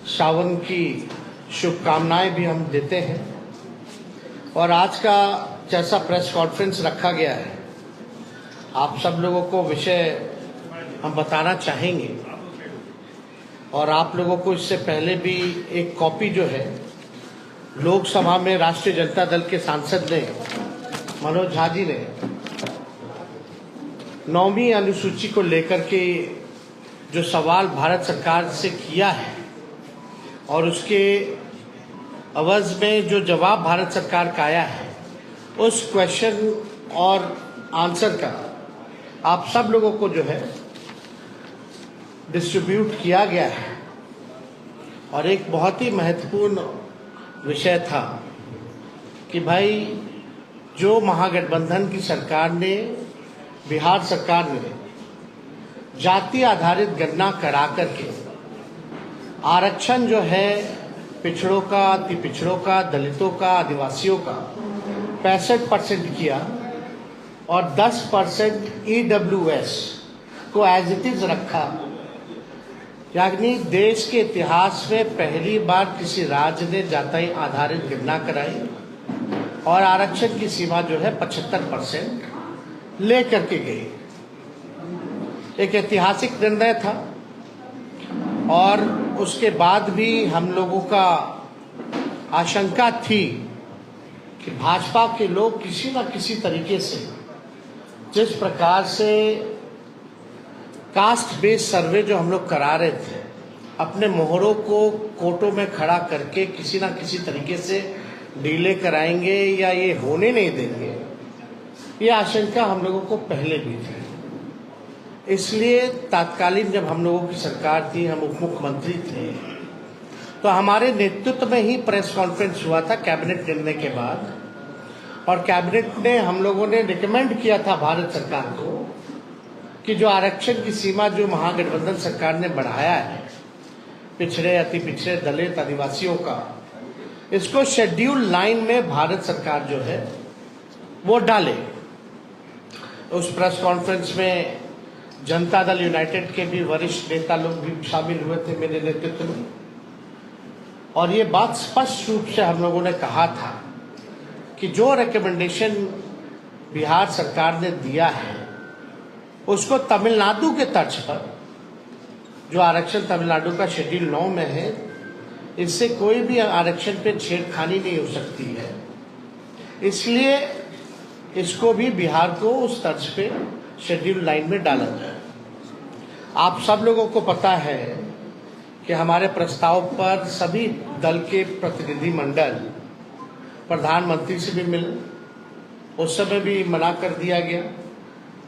सावन की शुभकामनाएं भी हम देते हैं। और आज का जैसा प्रेस कॉन्फ्रेंस रखा गया है, आप सब लोगों को विषय हम बताना चाहेंगे और आप लोगों को इससे पहले भी एक कॉपी जो है लोकसभा में राष्ट्रीय जनता दल के सांसद ने मनोज झा जी ने 9वीं अनुसूची को लेकर के जो सवाल भारत सरकार से किया है और उसके अवज में जो जवाब भारत सरकार का आया है, उस क्वेश्चन और आंसर का आप सब लोगों को जो है डिस्ट्रीब्यूट किया गया है। और एक बहुत ही महत्वपूर्ण विषय था कि भाई जो महागठबंधन की सरकार ने, बिहार सरकार ने जाति आधारित गणना करा करके आरक्षण जो है पिछड़ों का, अति पिछड़ों का, दलितों का, आदिवासियों का 65% किया और 10% EWS को एज इट इज रखा। यानी देश के इतिहास में पहली बार किसी राज्य ने जाति आधारित गणना कराई और आरक्षण की सीमा जो है 75% ले करके गई। एक ऐतिहासिक निर्णय था और उसके बाद भी हम लोगों का आशंका थी कि भाजपा के लोग किसी न किसी तरीके से, जिस प्रकार से कास्ट बेस्ड सर्वे जो हम लोग करा रहे थे, अपने मोहरों को कोर्टों में खड़ा करके किसी न किसी तरीके से डीले कराएंगे या ये होने नहीं देंगे, ये आशंका हम लोगों को पहले भी थी। इसलिए तात्कालीन जब हम लोगों की सरकार थी, हम उप मुख्यमंत्री थे, तो हमारे नेतृत्व में ही प्रेस कॉन्फ्रेंस हुआ था कैबिनेट निर्णय के बाद। और कैबिनेट ने, हम लोगों ने रिकमेंड किया था भारत सरकार को कि जो आरक्षण की सीमा जो महागठबंधन सरकार ने बढ़ाया है पिछड़े, अति पिछड़े, दलित, आदिवासियों का, इसको शेड्यूल 9 में भारत सरकार जो है वो डाले। उस प्रेस कॉन्फ्रेंस में जनता दल यूनाइटेड के भी वरिष्ठ नेता लोग भी शामिल हुए थे मेरे नेतृत्व में। और ये बात स्पष्ट रूप से हम लोगों ने कहा था कि जो रिकमेंडेशन बिहार सरकार ने दिया है उसको तमिलनाडु के तर्ज पर, जो आरक्षण तमिलनाडु का शेड्यूल 9 में है, इससे कोई भी आरक्षण पे छेड़खानी नहीं हो सकती है। इसलिए इसको भी बिहार को उस तर्ज पे शेड्यूल 9 में डाला जाए। आप सब लोगों को पता है कि हमारे प्रस्ताव पर सभी दल के प्रतिनिधि मंडल प्रधानमंत्री से भी मिले, उस समय भी मना कर दिया गया।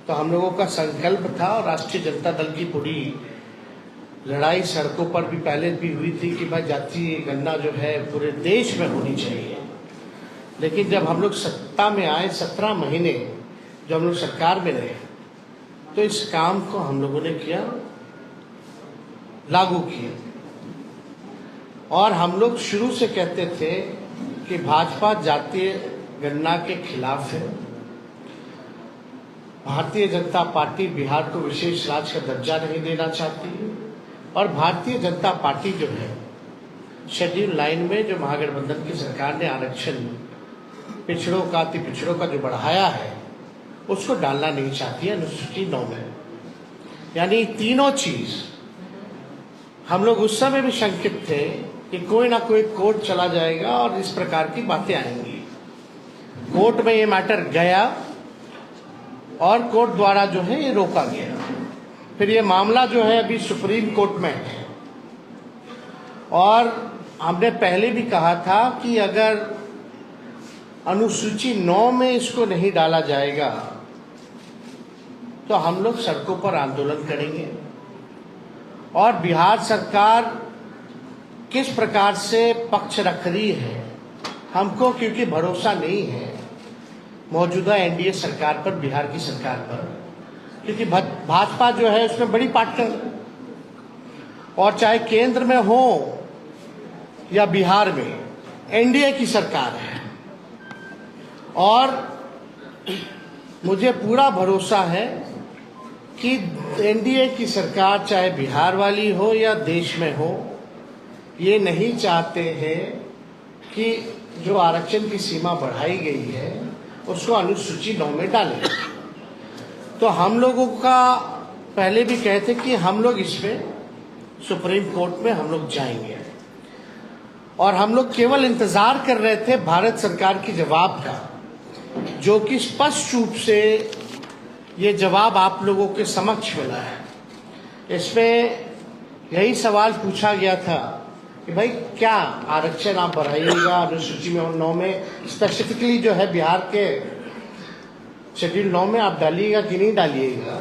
तो हम लोगों का संकल्प था और राष्ट्रीय जनता दल की पूरी लड़ाई सड़कों पर भी पहले भी हुई थी कि भाई जातीय गणना जो है पूरे देश में होनी चाहिए। लेकिन जब हम लोग सत्ता में आए, 17 महीने जब हम लोग सरकार में रहे, तो इस काम को हम लोगों ने किया, लागू किया। और हम लोग शुरू से कहते थे कि भाजपा जातीय गणना के खिलाफ है। भारतीय जनता पार्टी बिहार को विशेष राज्य का दर्जा नहीं देना चाहती और भारतीय जनता पार्टी जो है शेड्यूल 9 में जो महागठबंधन की सरकार ने आरक्षण पिछड़ों का, अति पिछड़ों का जो बढ़ाया है, उसको डालना नहीं चाहती है अनुसूची 9 में। यानी तीनों चीज हम लोग उस समय भी शंकित थे कि कोई ना कोई कोर्ट चला जाएगा और इस प्रकार की बातें आएंगी। कोर्ट में ये मैटर गया और कोर्ट द्वारा जो है ये रोका गया। फिर ये मामला जो है अभी सुप्रीम कोर्ट में है। और हमने पहले भी कहा था कि अगर अनुसूची 9 में इसको नहीं डाला जाएगा तो हम लोग सड़कों पर आंदोलन करेंगे। और बिहार सरकार किस प्रकार से पक्ष रख रही है हमको, क्योंकि भरोसा नहीं है मौजूदा एनडीए सरकार पर, बिहार की सरकार पर, क्योंकि भाजपा जो है उसमें बड़ी पार्टनर, और चाहे केंद्र में हो या बिहार में एनडीए की सरकार है। और मुझे पूरा भरोसा है कि एनडीए की सरकार चाहे बिहार वाली हो या देश में हो, ये नहीं चाहते हैं कि जो आरक्षण की सीमा बढ़ाई गई है उसको अनुसूची 9 में डालें। तो हम लोगों का पहले भी कहते कि हम लोग इसमें सुप्रीम कोर्ट में हम लोग जाएंगे, और हम लोग केवल इंतजार कर रहे थे भारत सरकार की जवाब का, जो कि स्पष्ट रूप से ये जवाब आप लोगों के समक्ष मिला है। इसमें यही सवाल पूछा गया था कि भाई क्या आरक्षण आप बढ़ाइएगा अनुसूची में 9 में, स्पेसिफिकली जो है बिहार के शेड्यूल 9 में आप डालिएगा कि नहीं डालिएगा।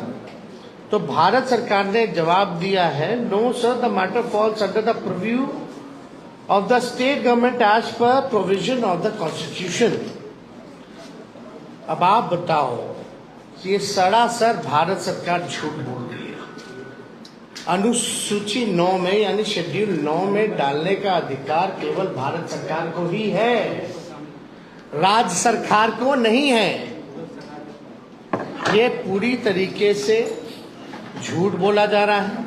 तो भारत सरकार ने जवाब दिया है, no sir, the matter falls under the preview of the state government as per provision of the constitution. अब आप बताओ, ये सरासर भारत सरकार झूठ बोल रही है। अनुसूची 9 में यानी शेड्यूल 9 में डालने का अधिकार केवल भारत सरकार को ही है, राज्य सरकार को नहीं है। ये पूरी तरीके से झूठ बोला जा रहा है।